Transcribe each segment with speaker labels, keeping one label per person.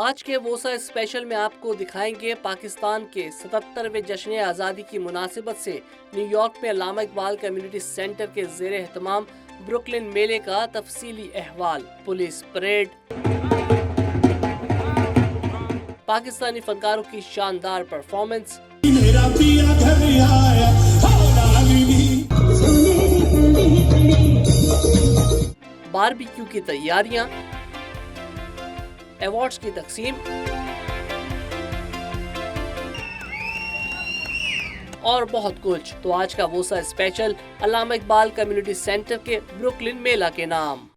Speaker 1: آج کے ووسا اسپیشل میں آپ کو دکھائیں گے پاکستان کے 77ویں جشن آزادی کی مناسبت سے نیو یارک میں علامہ اقبال کمیونٹی سینٹر کے زیر اہتمام بروکلن میلے کا تفصیلی احوال، پولیس پریڈ، پاکستانی فنکاروں کی شاندار پرفارمنس، باربیکیو کی تیاریاں، ایوارڈز کی تقسیم اور بہت کچھ۔ تو آج کا ووسا اسپیشل علامہ اقبال کمیونٹی سینٹر کے بروکلن میلہ کے نام۔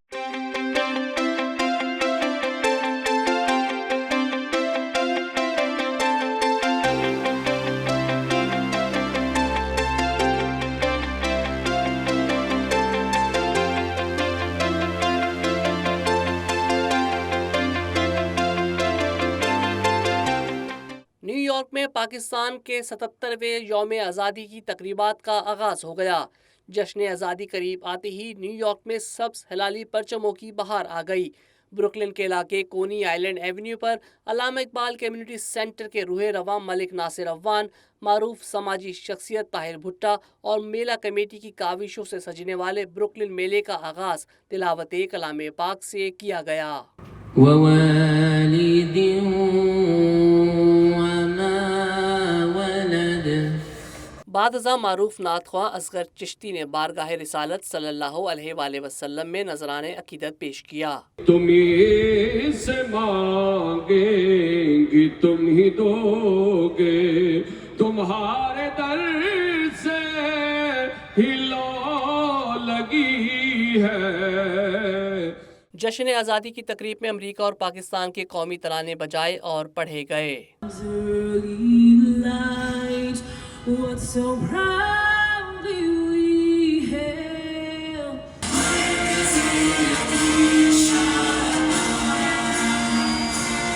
Speaker 1: نیو یارک میں پاکستان کے 77ویں یوم آزادی کی تقریبات کا آغاز ہو گیا۔ جشن آزادی قریب آتے ہی نیو یارک میں سبز ہلالی پرچموں کی بہار آ گئی۔ بروکلن کے علاقے کونی آئلینڈ ایونیو پر علامہ اقبال کمیونٹی سینٹر کے روح رواں ملک ناصر افغان، معروف سماجی شخصیت طاہر بھٹہ اور میلہ کمیٹی کی کاوشوں سے سجنے والے بروکلن میلے کا آغاز تلاوت کلام پاک سے کیا گیا۔
Speaker 2: ووالد وما ولد۔
Speaker 1: بعد ازاں معروف نعت خواں اصغر چشتی نے بارگاہ رسالت صلی اللہ علیہ وآلہ وسلم میں نذرانِ عقیدت پیش کیا۔
Speaker 3: تم ہی سے مانگیں گی تم ہی دو گے، تمہارے در سے ہی لو لگی ہے۔
Speaker 1: جشن آزادی کی تقریب میں امریکہ اور پاکستان کے قومی ترانے بجائے اور پڑھے گئے۔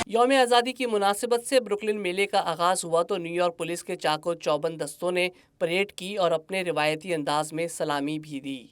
Speaker 1: یوم آزادی کی مناسبت سے بروکلن میلے کا آغاز ہوا تو نیو یارک پولیس کے چاق و چوبند دستوں نے پریڈ کی اور اپنے روایتی انداز میں سلامی بھی دی۔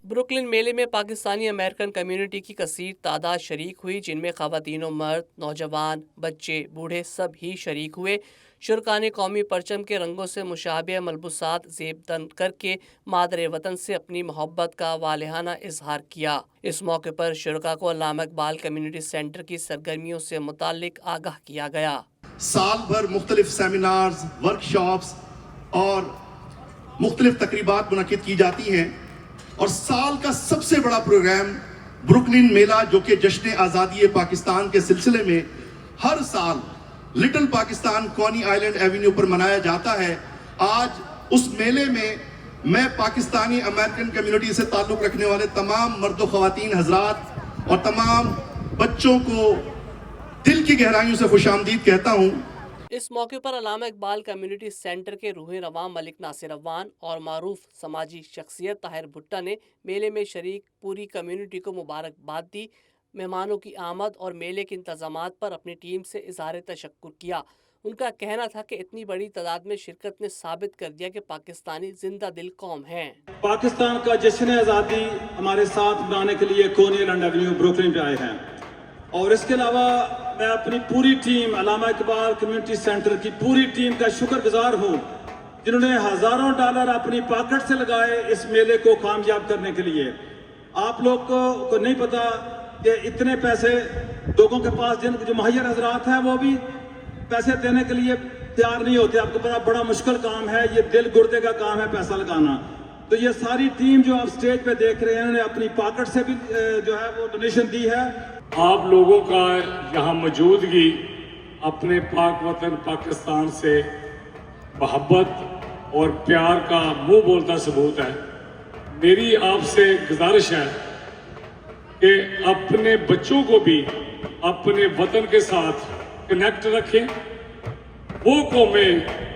Speaker 1: بروکلن میلے میں پاکستانی امریکن کمیونٹی کی کثیر تعداد شریک ہوئی، جن میں خواتین و مرد، نوجوان، بچے، بوڑھے سب ہی شریک ہوئے۔ شرکاء نے قومی پرچم کے رنگوں سے مشابہ ملبوسات زیب تن کر کے مادر وطن سے اپنی محبت کا والہانہ اظہار کیا۔ اس موقع پر شرکاء کو علامہ اقبال کمیونٹی سینٹر کی سرگرمیوں سے متعلق آگاہ کیا گیا۔
Speaker 4: سال بھر مختلف سیمینارز، ورکشاپس اور مختلف تقریبات منعقد کی جاتی ہیں، اور سال کا سب سے بڑا پروگرام بروکلن میلہ جو کہ جشن آزادی پاکستان کے سلسلے میں ہر سال لٹل پاکستان کونی آئلینڈ ایونیو پر منایا جاتا ہے۔ آج اس میلے میں میں پاکستانی امریکن کمیونٹی سے تعلق رکھنے والے تمام مرد و خواتین حضرات اور تمام بچوں کو دل کی گہرائیوں سے خوش آمدید کہتا ہوں۔
Speaker 1: اس موقع پر علامہ اقبال کمیونٹی سینٹر کے روح رواں ملک ناصر افغان اور معروف سماجی شخصیت طاہر بھٹہ نے میلے میں شریک پوری کمیونٹی کو مبارکباد دی۔ مہمانوں کی آمد اور میلے کے انتظامات پر اپنی ٹیم سے اظہار تشکر کیا۔ ان کا کہنا تھا کہ اتنی بڑی تعداد میں شرکت نے ثابت کر دیا کہ پاکستانی زندہ دل قوم ہیں۔
Speaker 5: پاکستان کا جشن آزادی ہمارے ساتھ منانے کے لیے کونی آئلینڈ ایونیو بروکلن پہ آئے ہیں، اور اس کے علاوہ میں اپنی پوری ٹیم علامہ اقبال کمیونٹی سینٹر کی پوری ٹیم کا شکر گزار ہوں، جنہوں نے ہزاروں ڈالر اپنی پاکٹ سے لگائے اس میلے کو کامیاب کرنے کے لیے۔ آپ لوگ کو نہیں پتا کہ اتنے پیسے لوگوں کے پاس جو مہیر حضرات ہیں وہ بھی پیسے دینے کے لیے تیار نہیں ہوتے۔ آپ کو پتا بڑا مشکل کام ہے، یہ دل گردے کا کام ہے پیسہ لگانا۔ تو یہ ساری ٹیم جو آپ سٹیج پہ دیکھ رہے ہیں انہوں نے اپنی پاکٹ سے بھی جو ہے وہ ڈونیشن دی ہے۔
Speaker 3: آپ لوگوں کا یہاں موجودگی اپنے پاک وطن پاکستان سے محبت اور پیار کا منہ بولتا ثبوت ہے۔ میری آپ سے گزارش ہے کہ اپنے بچوں کو بھی اپنے وطن کے ساتھ کنیکٹ رکھیں۔ وہ قومیں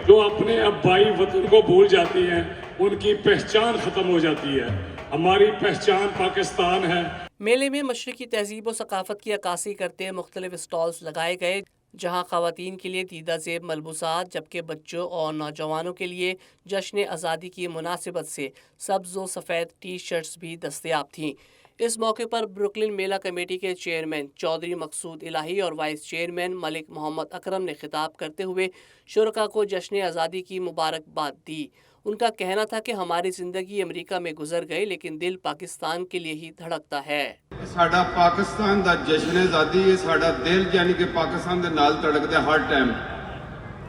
Speaker 3: جو اپنے آبائی وطن کو بھول جاتی ہیں ان کی پہچان ختم ہو جاتی ہے۔ ہماری پہچان پاکستان ہے۔
Speaker 1: میلے میں مشرقی تہذیب و ثقافت کی عکاسی کرتے مختلف اسٹالز لگائے گئے، جہاں خواتین کے لیے دیدہ زیب ملبوسات جبکہ بچوں اور نوجوانوں کے لیے جشن آزادی کی مناسبت سے سبز و سفید ٹی شرٹس بھی دستیاب تھیں۔ इस मौके पर ब्रुकलिन मेला कमेटी के चेयरमैन चौधरी मकसूद इलाही और वाइस चेयरमैन मलिक मोहम्मद अकरम ने खिताब करते हुए शुरका को जश्न आज़ादी की मुबारकबाद दी। उनका कहना था कि हमारी ज़िंदगी अमेरिका में गुजर गई लेकिन दिल पाकिस्तान के लिए ही धड़कता है।
Speaker 6: ਸਾਡਾ ਪਾਕਿਸਤਾਨ ਦਾ ਜਸ਼ਨ ਆਜ਼ਾਦੀ ਹੈ, ਸਾਡਾ ਦਿਲ ਯਾਨੀ ਕਿ ਪਾਕਿਸਤਾਨ ਦੇ ਨਾਲ ਧੜਕਦਾ ਹਰ ਟਾਈਮ।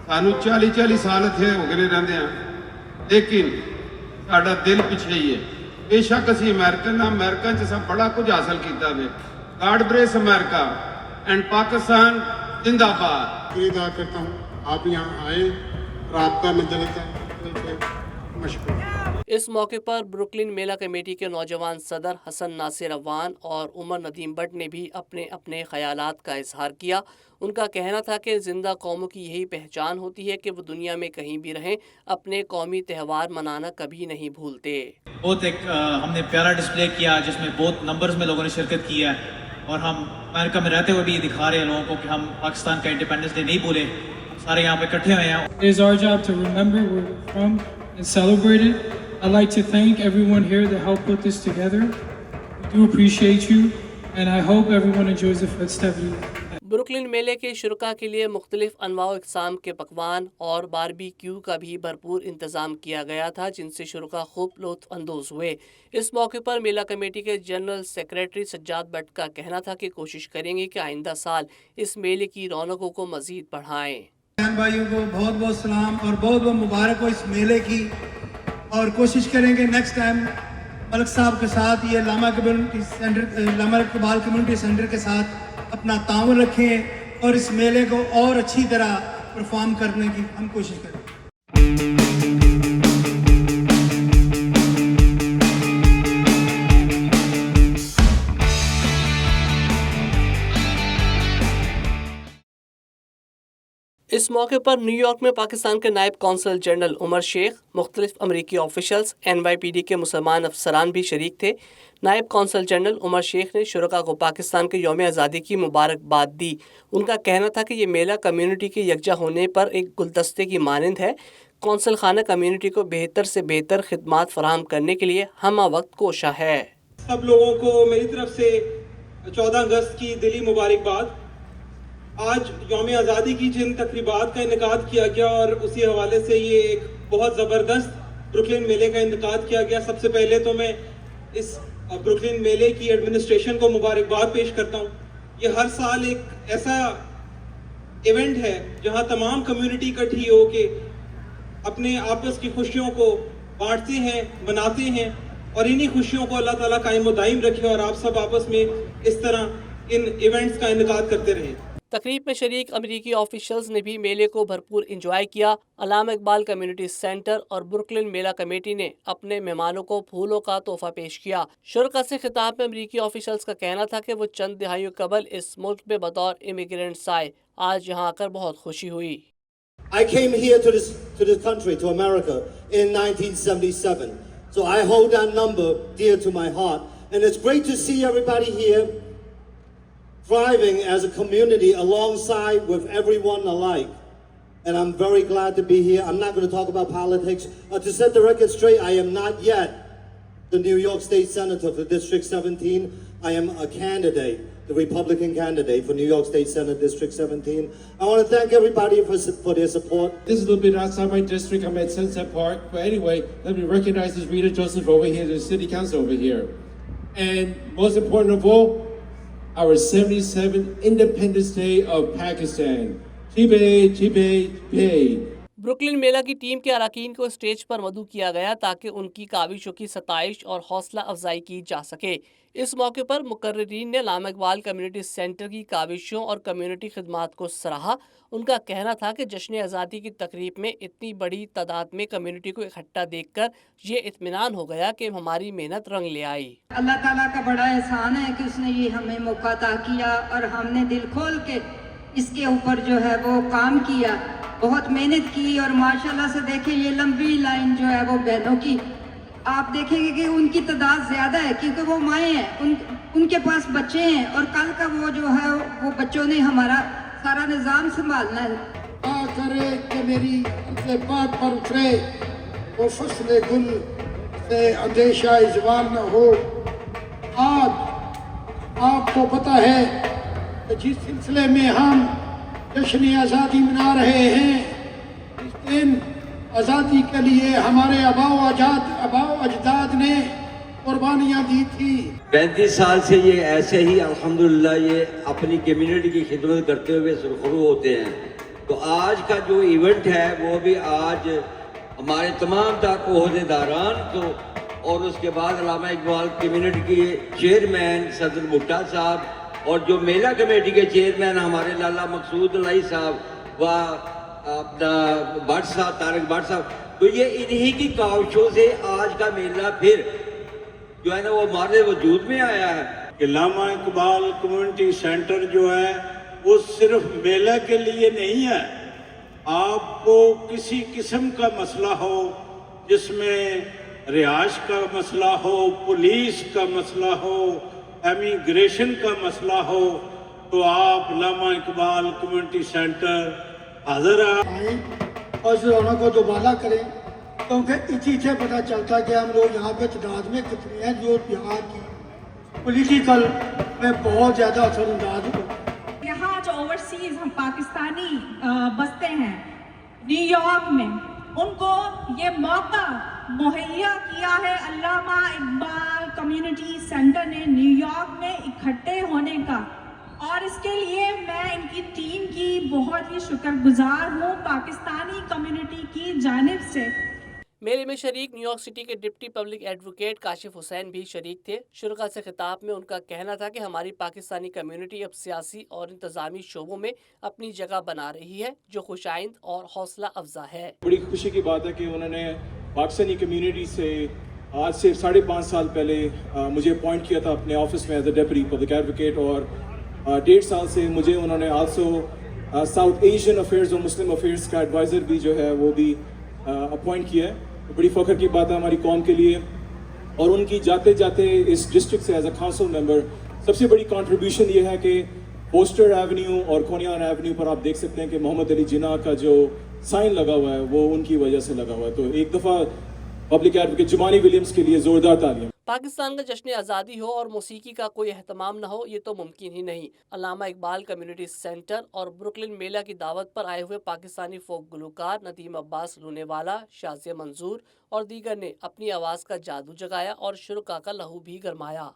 Speaker 6: ਸਾਨੂੰ 40 ਸਾਲ ਇੱਥੇ ਹੋ ਗਏ ਰਹਿੰਦੇ ਆ, ਲੇਕਿਨ ਸਾਡਾ ਦਿਲ ਪਿੱਛੇ ਹੀ ਹੈ। ਬੇਸ਼ੱਕ ਅਸੀਂ ਅਮਰੀਕਾ 'ਚ ਸਭ ਬੜਾ ਕੁਝ ਹਾਸਲ ਕੀਤਾ ਵੇ। God bless America and Pakistan जिंदाबाद।
Speaker 7: शुक्रिया अदा करता हूँ आप यहाँ आए और आपका मैं दिल से मशकूर।
Speaker 1: इस मौके पर ब्रुकलिन मेला कमेटी के नौजवान सदर हसन नासिर अवान और उमर नदीम बट ने भी अपने अपने ख्यालात का इजहार किया। उनका कहना था कि जिंदा कौमों की यही पहचान होती है कि वो दुनिया में कहीं भी रहें, अपने कौमी त्यौहार मनाना कभी नहीं भूलते।
Speaker 8: बहुत हमने प्यारा डिस्प्ले किया जिसमें बहुत नंबर्स में लोगों ने शिरकत की है और हम अमेरिका में रहते हुए भी ये दिखा रहे हैं लोगों को कि हम पाकिस्तान का इंडिपेंडेंस डे नहीं भूले, सारे यहाँ पे इकट्ठे हुए हैं।
Speaker 9: It is our job to remember where we're from and celebrate it. I'd like to thank everyone here that helped put this together. We do appreciate you and I hope everyone enjoys the festivities.
Speaker 1: Brooklyn मेले के शुरका के लिए मुख्तलिफ अनवा इकसाम के पकवान और barbecue का भी भरपूर इंतज़ाम किया गया था, जिनसे शुरका खूब लुत्फ़ अंदोज़ हुए। इस मौके पर मेला कमेटी के जनरल सेक्रेटरी सज्जाद भट्ट का कहना था कि कोशिश करेंगे कि आइंदा साल इस मेले की रौनकों को मज़ीद बढ़ाएँ।
Speaker 10: बहन भाइयों को बहुत बहुत सलाम और बहुत बहुत मुबारक हो इस मेले की, और कोशिश करेंगे नेक्स्ट टाइम मलिक साहब के साथ ये लामा इकबाल कम्युनिटी सेंटर के साथ अपना ताउन रखें और इस मेले को और अच्छी तरह परफॉर्म करने की हम कोशिश करें।
Speaker 1: इस मौके पर न्यूयॉर्क में पाकिस्तान के नायब कौंसल जनरल उमर शेख, मुख्तलिफ अमरीकी ऑफिशल्स, NYPD के मुसलमान अफसरान भी शरीक थे। नायब कौंसल जनरल उमर शेख ने शुरका को पाकिस्तान के यौम आज़ादी की मुबारकबाद दी। उनका कहना था कि ये मेला कम्युनिटी के यकजा होने पर एक गुलदस्ते की मानंद है। कौंसल खाना कम्युनिटी को बेहतर से बेहतर खिदमात फराहम करने के लिए हमा वक्त कोशा है।
Speaker 5: सब लोगों को मेरी तरफ से 14 अगस्त की दिली मुबारकबाद। आज यौम आज़ादी की जिन तकरीबात का इनेकाद किया गया और उसी हवाले से ये एक बहुत ज़बरदस्त ब्रुकलिन मेले का इनेकाद किया गया। सबसे पहले तो मैं इस ब्रुकलिन मेले की एडमिनिस्ट्रेशन को मुबारकबाद पेश करता हूँ। ये हर साल एक ऐसा इवेंट है जहाँ तमाम कम्युनिटी इकट्ठी हो के अपने आपस की खुशियों को बांटते हैं, मनाते हैं, और इन्हीं खुशियों को अल्लाह ताला कायम दायम रखे और आप सब आपस में इस तरह इन इवेंट्स का इनेकाद करते रहें।
Speaker 1: तकरीब में शरीक अमरीकी ऑफिशल्स ने भी मेले को भरपूर इंजॉय किया। अलामा इकबाल कम्युनिटी सेंटर और ब्रुकलिन मेला कमेटी ने अपने मेहमानों को फूलों का तोहफा पेश किया। शुरका से खिताब में अमरीकी ऑफिशल्स का कहना था कि वो चंद दिहाइयों कबल इस मुल्क में बतौर इमिग्रेंट्स आए, आज यहाँ आकर बहुत खुशी हुई।
Speaker 11: I came here to this country, to America, in 1977. So I hold that number dear to my heart, and it's great to see everybody here thriving as a community alongside with everyone alike. And I'm very glad to be here. I'm not going to talk about politics. To set the record straight, I am not yet the New York State Senator for District 17. I am a candidate, the Republican candidate for New York State Senate District 17. I want to thank everybody for their support.
Speaker 7: This is a little bit outside my district. I'm at Sunset Park. But anyway, let me recognize this Rita Joseph over here, the city council over here. And most important of all, our 77th Independence Day of Pakistan. Jibay.
Speaker 1: Brooklyn Mela की team के अरकान को stage पर मदऊ किया गया ताकि उनकी काविशों की सताइश और हौसला अफजाई की जा सके। इस मौके पर मुकर्रिरीन ने अल्लामा इकबाल कम्युनिटी सेंटर की काविशों और कम्युनिटी खिदमात को सराहा। उनका कहना था कि जश्न आज़ादी की तकरीब में इतनी बड़ी तादाद में कम्युनिटी को इकट्ठा देखकर ये इत्मीनान हो गया कि हमारी मेहनत रंग ले आई।
Speaker 12: अल्लाह ताला का बड़ा एहसान है कि उसने ये हमें मौका अता किया और हमने दिल खोल के इसके ऊपर जो है वो काम किया, बहुत मेहनत की। और माशाल्लाह से देखें ये लंबी लाइन जो है वो बहनों की, आप देखेंगे कि उनकी तादाद ज़्यादा है क्योंकि वो माएँ हैं, उनके पास बच्चे हैं और कल का वो जो है वो बच्चों ने हमारा सारा निज़ाम संभालना है।
Speaker 7: करे कि मेरी से बात पर उतरे वो फसल गुल से अंदेशा इजवाल न हो,
Speaker 10: आज आपको पता है कि जिस सिलसिले में हम जश्न आज़ादी मना रहे हैं, इस दिन आज़ादी के लिए हमारे आबाओ अजदाद ने कुर्बानियाँ दी थी।
Speaker 13: 35 साल से ये ऐसे ही अल्हम्दुलिल्लाह ये अपनी कम्युनिटी की खिदमत करते हुए सुरखरू होते हैं। तो आज का जो इवेंट है वो भी आज हमारे तमाम ओहदेदारान को और उसके बाद अल्लामा इकबाल कम्युनिटी के चेयरमैन सदर भुट्टा साहब और जो मेला कमेटी के चेयरमैन हमारे लाला मकसूद अलाई साहब व अपना भट्ट साहब तारक भट्ट साहब, तो ये इन्हीं की काविशों से आज का मेला फिर जो है ना वो हमारे वजूद में आया है।
Speaker 5: कि लामा इकबाल कम्युनिटी सेंटर जो है वो सिर्फ मेला के लिए नहीं है। आपको किसी किस्म का मसला हो, जिसमें रिहाइश का मसला हो, पुलिस का मसला हो, एमिग्रेशन का मसला हो, तो आप लामा इकबाल कम्युनिटी सेंटर हाजिर
Speaker 10: आए और इस रौनक को दोबारा करें, क्योंकि इसी से पता चलता है कि हम लोग यहाँ पे तादाद में कितने हैं जो यहाँ की पॉलिटिकल में बहुत ज़्यादा असरअंदाज हो।
Speaker 12: यहाँ जो ओवरसीज हम पाकिस्तानी बसते हैं न्यूयॉर्क में, उनको ये मौका मुहैया किया है अल्लामा इकबाल कम्युनिटी सेंटर ने न्यूयॉर्क में इकट्ठे होने का, और इसके लिए मैं इनकी टीम की बहुत ही शुक्रगुजार हूँ पाकिस्तानी कम्युनिटी की जानिब से।
Speaker 1: मेले में शरीक न्यूयॉर्क सिटी के deputy public advocate Kashif Hussain भी शरीक थे। शुरका से खिताब में उनका कहना था कि हमारी पाकिस्तानी कम्युनिटी अब सियासी और इंतजामी शोबों में अपनी जगह बना रही है, जो खुशाइंद और हौसला अफजा है।
Speaker 5: बड़ी खुशी की बात है कि उन्होंने पाकिस्तानी कम्युनिटी से आज से 5.5 साल पहले मुझे अपॉइंट किया था अपने ऑफिस में as a deputy public advocate, और 1.5 साल से मुझे उन्होंने आल्सो साउथ एशियन अफेयर्स और मुस्लिम अफेयर्स का एडवाइज़र भी जो है वो भी अपॉइंट किया है। तो बड़ी फ़ख्र की बात है हमारी कौम के लिए। और उनकी जाते जाते इस डिस्ट्रिक्ट से एज अ काउंसिल मेंबर सबसे बड़ी कंट्रीब्यूशन ये है कि पोस्टर एवेन्यू और कोनियान एवेन्यू पर आप देख सकते हैं कि मोहम्मद अली जिन्ना का जो साइन लगा हुआ है वो उनकी वजह से लगा हुआ है। तो एक दफ़ा पब्लिक एडवोकेट जुमानी विलियम्स के लिए ज़ोरदार तालियां।
Speaker 1: पाकिस्तान का जश्न आज़ादी हो और मौसीकी का कोई एहतमाम न हो, ये तो मुमकिन ही नहीं। अल्लामा इकबाल कम्युनिटी सेंटर और ब्रुकलिन मेला की दावत पर आए हुए पाकिस्तानी फोक गुलकार नदीम अब्बास लूनेवाला, शाज़िया मंजूर और दीगर ने अपनी आवाज़ का जादू जगाया और शुरका का लहू भी गरमाया।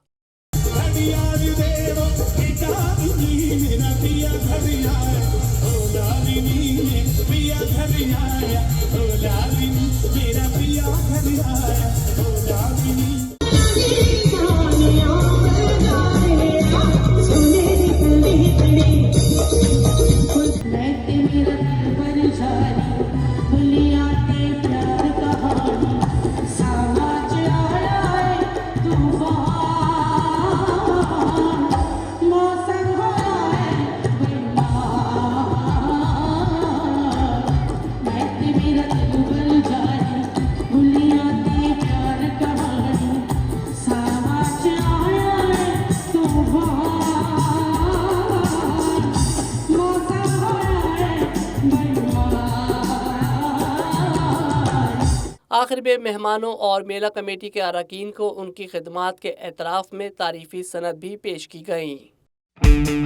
Speaker 1: आखिर में मेहमानों और मेला कमेटी के अरकान को उनकी खिदमात के एतराफ़ में तारीफ़ी सनद भी पेश की गई।